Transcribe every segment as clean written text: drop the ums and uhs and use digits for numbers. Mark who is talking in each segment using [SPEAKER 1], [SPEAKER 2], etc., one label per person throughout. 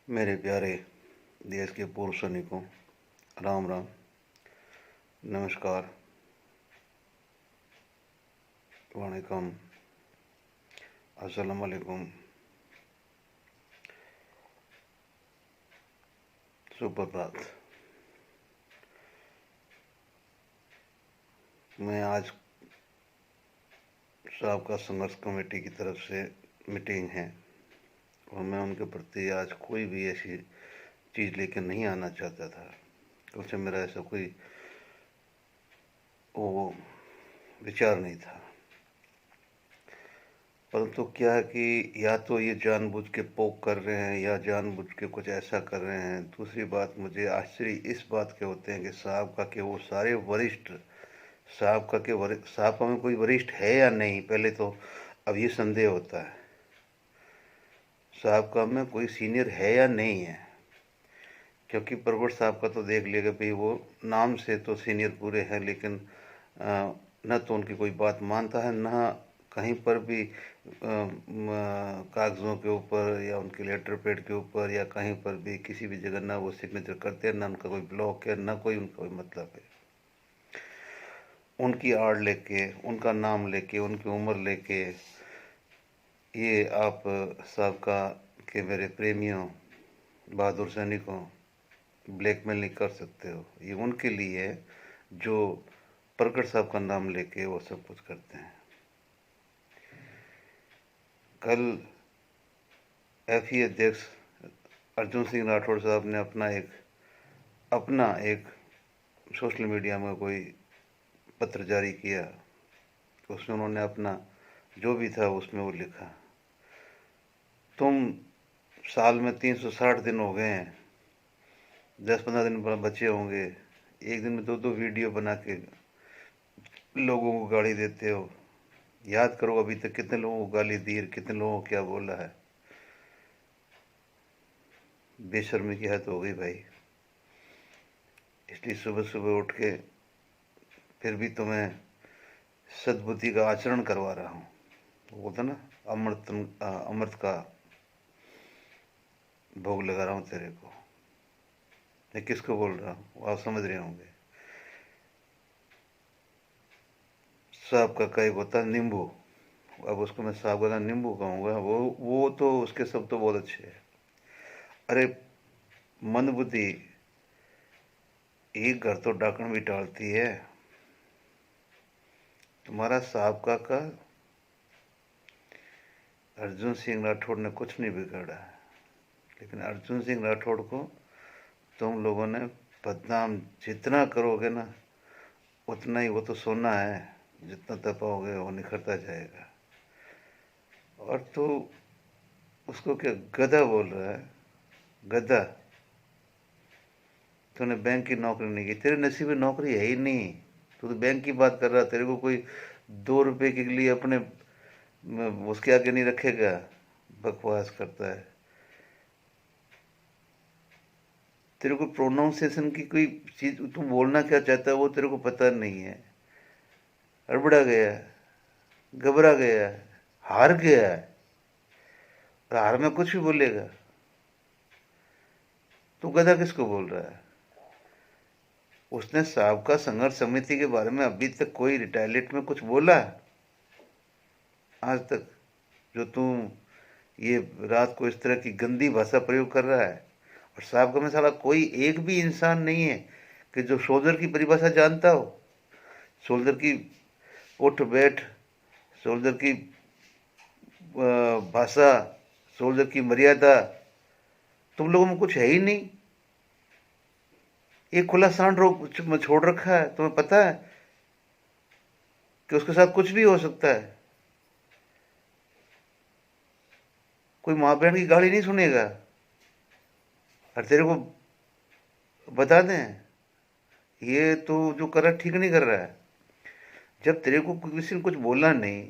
[SPEAKER 1] मेरे प्यारे देश के पूर्व सैनिकों, राम राम, नमस्कार, वणिकम, अस्सलाम वालेकुम, सुप्रभात। मैं आज साबका संघर्ष कमेटी की तरफ से मीटिंग है और मैं उनके प्रति आज कोई भी ऐसी चीज़ लेकर नहीं आना चाहता था, क्योंकि मेरा ऐसा कोई वो विचार नहीं था। परंतु क्या है कि या तो ये जानबूझ के पोक कर रहे हैं या जानबूझ के कुछ ऐसा कर रहे हैं। दूसरी बात, मुझे आश्चर्य इस बात के होते हैं कि साहब का कि वो सारे वरिष्ठ साहब का में कोई वरिष्ठ है या नहीं, पहले तो अब ये संदेह होता है साहब का में कोई सीनियर है या नहीं है। क्योंकि परगट साहब का तो देख लिया कि भाई वो नाम से तो सीनियर पूरे हैं, लेकिन न तो उनकी कोई बात मानता है, न कहीं पर भी कागज़ों के ऊपर या उनके लेटर पैड के ऊपर या कहीं पर भी किसी भी जगह ना वो सिग्नेचर करते हैं, ना उनका कोई ब्लॉक है, ना कोई उनका कोई मतलब है। उनकी आड़ लेके, उनका नाम लेके, उनकी उम्र लेके ये आप सबका के मेरे प्रेमियों, बहादुर सैनिकों, ब्लैकमेल नहीं कर सकते हो। ये उनके लिए है जो प्रकट साहब का नाम लेके वो सब कुछ करते हैं। कल एफई अध्यक्ष अर्जुन सिंह राठौड़ साहब ने अपना एक सोशल मीडिया में कोई पत्र जारी किया। उसमें उन्होंने अपना जो भी था उसमें वो लिखा, तुम साल में 360 दिन हो गए हैं, 10-15 दिन बचे होंगे, एक दिन में 2-2 वीडियो बना के लोगों को गाली देते हो। याद करो अभी तक कितने लोगों को गाली दी, कितने लोगों को क्या बोला है। बेशर्मी की हद हो गई भाई। इसलिए सुबह सुबह उठ के फिर भी तुम्हें सद्बुद्धि का आचरण करवा रहा हूँ। वो बोलता ना, अमृत का भोग लगा रहा हूँ तेरे को। मैं किसको बोल रहा हूँ आप समझ रहे होंगे। सांप का कई होता है नींबू, अब उसको मैं सांप का नींबू कहूँगा। वो तो उसके सब तो बहुत अच्छे हैं। अरे मंदबुद्धि एक घर तो डाकण भी डालती है। तुम्हारा साहब का अर्जुन सिंह राठौड़ ने कुछ नहीं बिगाड़ा है, लेकिन अर्जुन सिंह राठौड़ को तुम लोगों ने बदनाम जितना करोगे ना, उतना ही वो तो सोना है, जितना तपाओगे वो निखरता जाएगा। और तू उसको क्या गधा बोल रहा है? गधा, तूने बैंक की नौकरी नहीं की, तेरे नसीब में नौकरी है ही नहीं। तू तो बैंक की बात कर रहा, तेरे को कोई 2 रुपए के लिए अपने उसके आगे नहीं रखेगा। बकवास करता है। तेरे को प्रोनाउंसिएशन की कोई चीज, तू बोलना क्या चाहता है वो तेरे को पता नहीं है। हड़बड़ा गया है, घबरा गया है, हार गया है, और हार में कुछ भी बोलेगा। तू गधा किसको बोल रहा है? उसने साहब का संघर्ष समिति के बारे में अभी तक कोई रिटायलेट में कुछ बोला आज तक? जो तू ये रात को इस तरह की गंदी भाषा प्रयोग कर रहा है। और साहब का में साला कोई एक भी इंसान नहीं है कि जो सोल्जर की परिभाषा जानता हो। सोल्जर की उठ बैठ, सोल्जर की भाषा, सोल्जर की मर्यादा तुम लोगों में कुछ है ही नहीं। एक खुला सांड रोक छोड़ रखा है। तुम्हें पता है कि उसके साथ कुछ भी हो सकता है। कोई माँ बहन की गाली नहीं सुनेगा। और तेरे को बता दें, ये तो जो कर रहा है ठीक नहीं कर रहा है। जब तेरे को किसी ने कुछ बोला नहीं,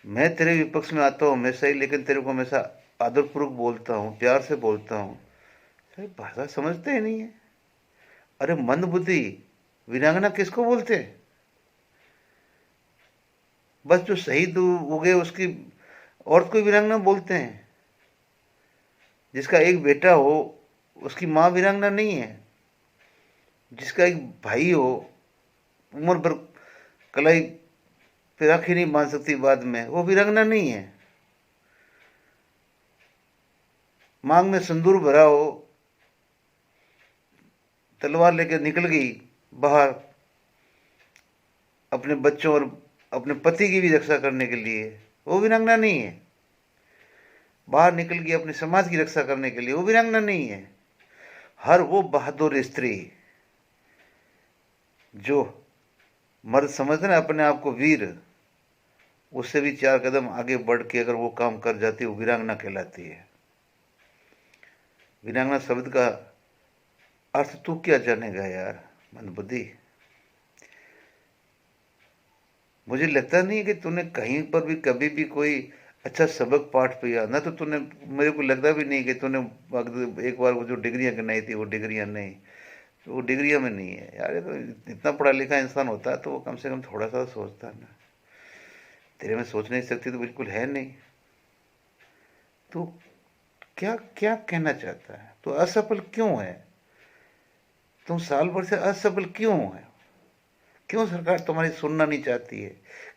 [SPEAKER 1] मैं तेरे विपक्ष में आता हूँ हमेशा ही, लेकिन तेरे को हमेशा आदरपूर्वक बोलता हूँ, प्यार से बोलता हूँ। अरे भाषा समझते ही नहीं है। अरे मंदबुद्धि वीरांगना किसको बोलते हैं? बस जो शहीद हो गए उसकी औरत को वीरांगना बोलते हैं। जिसका एक बेटा हो उसकी माँ वीरांगना नहीं है, जिसका एक भाई हो उम्र भर कलाई पे राखी नहीं बांध सकती बाद में, वो वीरांगना नहीं है। मांग में सिंदूर भरा हो, तलवार लेकर निकल गई बाहर अपने बच्चों और अपने पति की भी रक्षा करने के लिए, वो वीरांगना नहीं है। बाहर निकल गई अपने समाज की रक्षा करने के लिए, वो वीरांगना नहीं है। हर वो बहादुर स्त्री जो मर्द समझते ना अपने आप को वीर, उससे भी 4 कदम आगे बढ़ के अगर वो काम कर जाती है, वो वीरांगना कहलाती है। वीरांगना शब्द का अर्थ तू क्या जानेगा यार मंदबुद्धि। मुझे लगता नहीं है कि तूने कहीं पर भी कभी भी कोई अच्छा सबक पाठ पिया ना, तो तूने, मेरे को लगता भी नहीं कि तूने एक बार वो जो डिग्रियां गिनाई थी वो डिग्रियां नहीं, तो वो डिग्रियां में नहीं है यार। ये तो इतना पढ़ा लिखा इंसान होता है तो वो कम से कम थोड़ा सा सोचता है ना। तेरे में सोचने की शक्ति तो बिल्कुल है नहीं। तू क्या क्या कहना चाहता है? तू असफल क्यों है? तुम साल भर से असफल क्यों है? क्यों सरकार तुम्हारी सुनना नहीं चाहती है?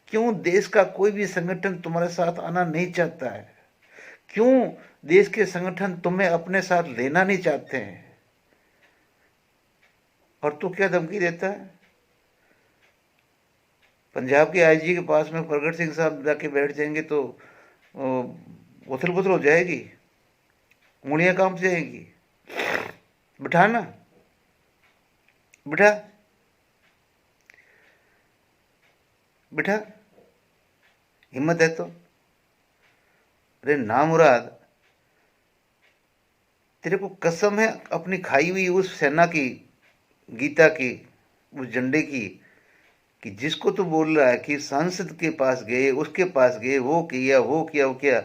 [SPEAKER 1] क्यों देश का कोई भी संगठन तुम्हारे साथ आना नहीं चाहता है? क्यों देश के संगठन तुम्हें अपने साथ लेना नहीं चाहते हैं? और तू क्या धमकी देता है? पंजाब के आईजी के पास में प्रगट सिंह साहब जाके बैठ जाएंगे तो उथल पुथल हो जाएगी, उंगलियां कांप जाएंगी। बिठा ना, बिठा बिठा, हिम्मत है तो। अरे नामुराद, तेरे को कसम है अपनी खाई हुई उस सेना की, गीता की, उस झंडे की, कि जिसको तू बोल रहा है कि सांसद के पास गए, उसके पास गए, वो किया वो किया वो किया,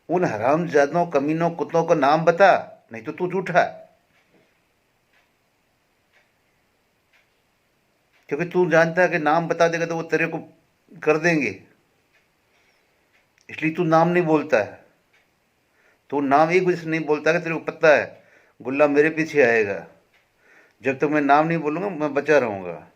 [SPEAKER 1] उन हरामजादों कमीनों कुत्तों का नाम बता, नहीं तो तू झूठा। क्योंकि तू जानता है कि नाम बता देगा तो वो तेरे को कर देंगे, इसलिए तू नाम नहीं बोलता है। तू नाम एक वजह से नहीं बोलता कि तेरे को पता है गुल्ला मेरे पीछे आएगा, जब तक मैं नाम नहीं बोलूंगा मैं बचा रहूंगा।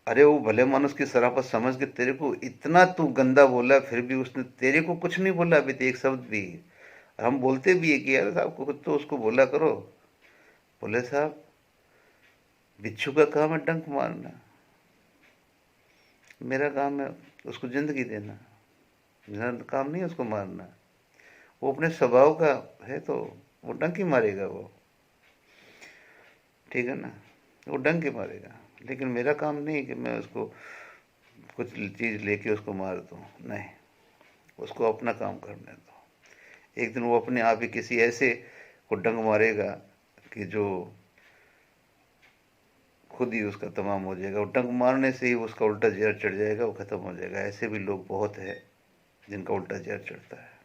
[SPEAKER 1] अरे वो भले मानुस की शराफत समझ के तेरे को इतना तू गंदा बोला, फिर भी उसने तेरे को कुछ नहीं बोला अभी तो एक शब्द भी। हम बोलते भी है कि यार साहब को तो उसको बोला करो। बोले साहब बिच्छू का काम है डंक मारना, मेरा काम है उसको जिंदगी देना, मेरा काम नहीं है उसको मारना। वो अपने स्वभाव का है तो वो डंक ही मारेगा वो, ठीक है ना, वो डंक ही मारेगा। लेकिन मेरा काम नहीं कि मैं उसको कुछ चीज़ लेके उसको मार दूँ, नहीं, उसको अपना काम करने दो। एक दिन वो अपने आप ही किसी ऐसे को डंक मारेगा कि जो खुद ही उसका तमाम हो जाएगा। वो डंक मारने से ही उसका उल्टा जहर चढ़ जाएगा, वो ख़त्म हो जाएगा। ऐसे भी लोग बहुत है जिनका उल्टा जहर चढ़ता है।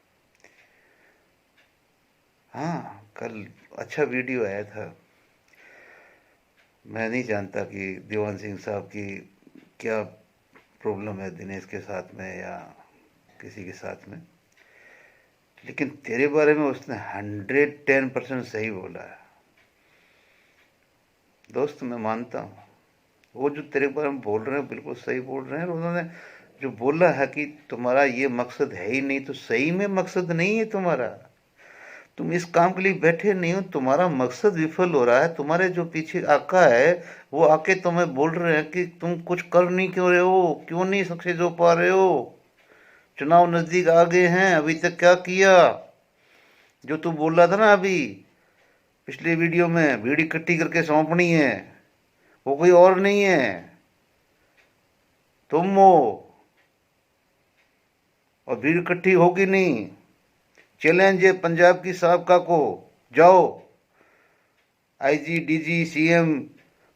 [SPEAKER 1] हाँ, कल अच्छा वीडियो आया था। मैं नहीं जानता कि दीवान सिंह साहब की क्या प्रॉब्लम है दिनेश के साथ में या किसी के साथ में, लेकिन तेरे बारे में उसने 110% सही बोला है दोस्त, मैं मानता हूँ। वो जो तेरे बारे में बोल रहे हैं बिल्कुल सही बोल रहे हैं। उन्होंने जो बोला है कि तुम्हारा ये मकसद है ही नहीं, तो सही में मकसद नहीं है तुम्हारा। तुम इस काम के लिए बैठे नहीं हो, तुम्हारा मकसद विफल हो रहा है। तुम्हारे जो पीछे आका है वो आके तुम्हें बोल रहे हैं कि तुम कुछ कर नहीं क्यों रहे हो, क्यों नहीं सक्सेस हो पा रहे हो, चुनाव नजदीक आ गए हैं, अभी तक क्या किया। जो तू बोल रहा था ना अभी पिछले वीडियो में, भीड़ इकट्ठी करके सौंपनी है, वो कोई और नहीं है, तुम हो। और भीड़ इकट्ठी होगी नहीं। चैलेंज है पंजाब की साबका को, जाओ आईजी डीजी सीएम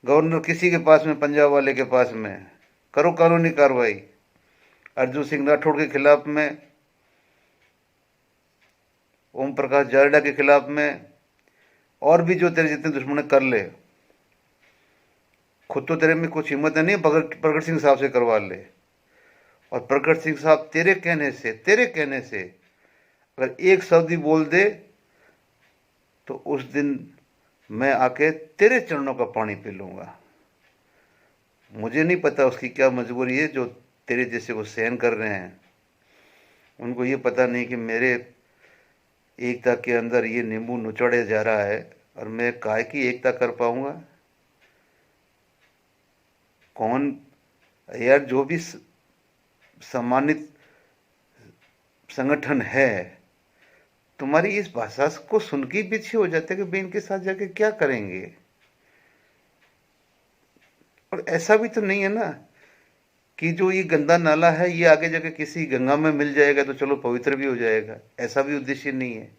[SPEAKER 1] गवर्नर किसी के पास में, पंजाब वाले के पास में, करो कानूनी कार्रवाई अर्जुन सिंह राठौड़ के खिलाफ में, ओम प्रकाश जारडा के खिलाफ में, और भी जो तेरे जितने दुश्मन कर ले। खुद तो तेरे में कुछ हिम्मत नहीं, प्रगट सिंह साहब से करवा ले। और प्रगट सिंह साहब तेरे कहने से अगर एक शब्द ही बोल दे तो उस दिन मैं आके तेरे चरणों का पानी पी लूँगा। मुझे नहीं पता उसकी क्या मजबूरी है जो तेरे जैसे को सहन कर रहे हैं। उनको ये पता नहीं कि मेरे एकता के अंदर ये नींबू निचोड़े जा रहा है, और मैं काय की एकता कर पाऊंगा। कौन यार, जो भी सम्मानित संगठन है, तुम्हारी इस भाषा को सुन के पीछे हो जाते कि भाई इनके साथ जाके क्या करेंगे। और ऐसा भी तो नहीं है ना कि जो ये गंदा नाला है ये आगे जाके किसी गंगा में मिल जाएगा तो चलो पवित्र भी हो जाएगा, ऐसा भी उद्देश्य नहीं है।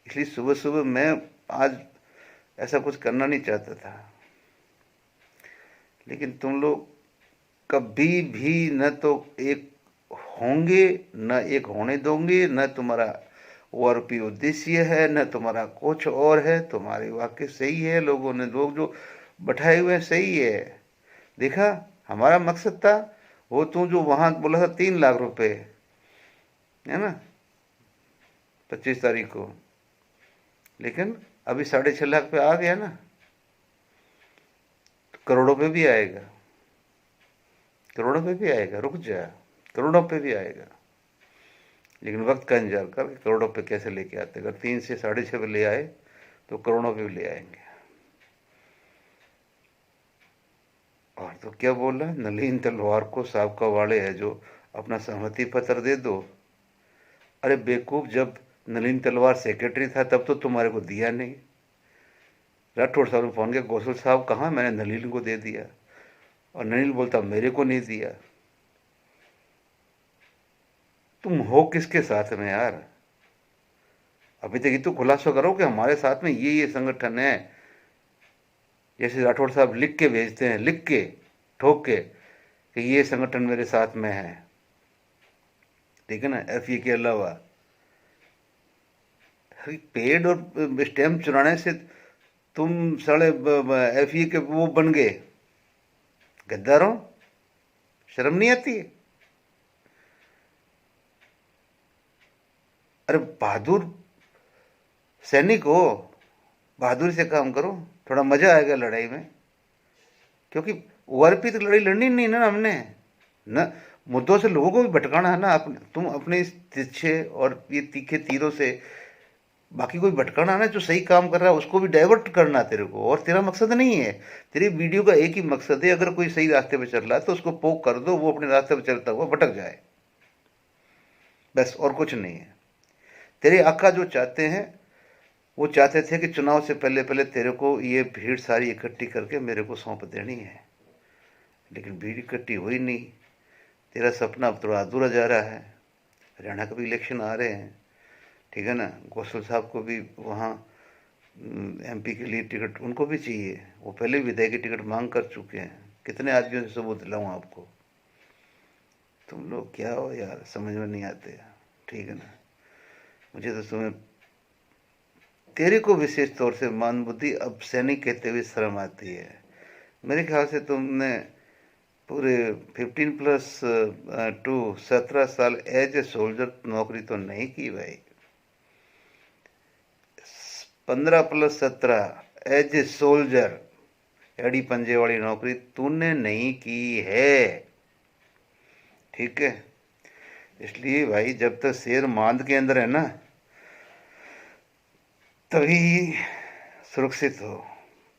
[SPEAKER 1] इसलिए सुबह सुबह मैं आज ऐसा कुछ करना नहीं चाहता था, लेकिन तुम लोग कभी भी न तो एक होंगे, न एक होने दोगे, न तुम्हारा ओआरपी उद्देश्य है, न तुम्हारा कुछ और है। तुम्हारे वाक्य सही है, लोगों ने लोग जो बैठाए हुए हैं सही है। देखा, हमारा मकसद था वो तू जो वहां बोला था 3 लाख रुपए, है ना, 25 तारीख को, लेकिन अभी 6.5 लाख पे आ गया ना, तो करोड़ों पे भी आएगा, करोड़ों पे भी आएगा। रुक जा, करोड़ों पे भी आएगा, लेकिन वक्त का इंतजार कर करोड़ों पे कैसे लेके आते। अगर 3 से 6.5 पे ले आए तो करोड़ों पे भी ले आएंगे। और तो क्या बोला, नलिन तलवार को सांप का वाड़े है जो अपना सहमति पत्र दे दो। अरे बेवकूफ, जब नलिन तलवार सेक्रेटरी था तब तो तुम्हारे को दिया नहीं। राठौड़ साहब ने फोन किया, गौसल साहब कहाँ, मैंने नलिन को दे दिया। और नलिन बोलता मेरे को नहीं दिया। तुम हो किसके साथ में यार? अभी तक ये तो खुलासा करो कि हमारे साथ में ये संगठन है। जैसे राठौड़ साहब लिख के भेजते हैं, लिख के ठोक के, कि ये संगठन मेरे साथ में है, ठीक है ना, एफए के अलावा। पेड और स्टैम्प चुराने से तुम साले एफए के वो बन गए गद्दारों, शर्म नहीं आती? अरे बहादुर सैनिक हो, बहादुरी से काम करो, थोड़ा मजा आएगा लड़ाई में। क्योंकि ओआरपी तो लड़ाई लड़नी नहीं ना हमने, न मुद्दों से लोगों को भी भटकाना है ना। तुम अपने इस तिरछे और ये तीखे तीरों से बाकी कोई भटकाना है ना, जो सही काम कर रहा है उसको भी डाइवर्ट करना तेरे को। और तेरा मकसद नहीं है, तेरी वीडियो का एक ही मकसद है, अगर कोई सही रास्ते पे चल रहा है तो उसको पोक कर दो, वो अपने रास्ते पे चलता हुआ भटक जाए, बस, और कुछ नहीं है। तेरे आका जो चाहते हैं, वो चाहते थे कि चुनाव से पहले पहले तेरे को ये भीड़ सारी इकट्ठी करके मेरे को सौंप देनी है, लेकिन भीड़ इकट्ठी हुई नहीं। तेरा सपना अब थोड़ा अधूरा जा रहा है। हरियाणा का भी इलेक्शन आ रहे हैं, ठीक है ना। गौसल साहब को भी वहाँ एमपी के लिए टिकट उनको भी चाहिए, वो पहले भी विधायक की टिकट मांग कर चुके हैं। कितने आदमियों से सबूत दिलाऊं आपको? तुम लोग क्या हो यार, समझ में नहीं आते, ठीक है ना। मुझे तो तुम्हें, तेरे को विशेष तौर से मान बुद्धि अब सैनिक कहते हुए शर्म आती है। मेरे ख्याल से तुमने पूरे 15+2 17 साल एज ए सोल्जर नौकरी तो नहीं की भाई। 15+17 एज ए सोल्जर एड़ी पंजे वाली नौकरी तूने नहीं की है, ठीक है। इसलिए भाई, जब तक शेर मांद के अंदर है ना, तभी सुरक्षित हो।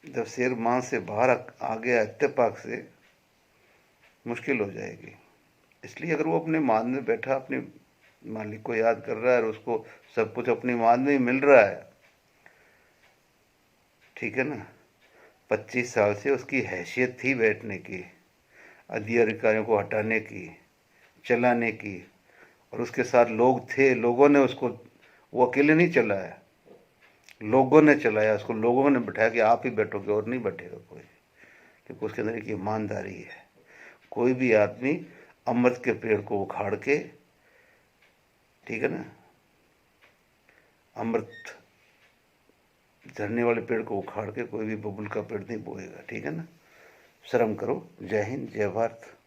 [SPEAKER 1] जब शेर मांद से बाहर आ गया इत्तेफाक से, मुश्किल हो जाएगी। इसलिए अगर वो अपने मांद में बैठा अपने मालिक को याद कर रहा है और उसको सब कुछ अपनी मांद में ही मिल रहा है, ठीक है ना। 25 साल से उसकी हैसियत थी बैठने की, अधिकारियों को हटाने की, चलाने की, और उसके साथ लोग थे, लोगों ने उसको, वो अकेले नहीं चलाया, लोगों ने चलाया उसको। लोगों ने बैठाया कि आप ही बैठोगे और नहीं बैठेगा कोई, क्योंकि उसके अंदर एक ईमानदारी है। कोई भी आदमी अमृत के पेड़ को उखाड़ के, ठीक है ना, अमृत झरने वाले पेड़ को उखाड़ के कोई भी बबुल का पेड़ नहीं बोएगा, ठीक है ना। शर्म करो। जय हिंद, जय भारत।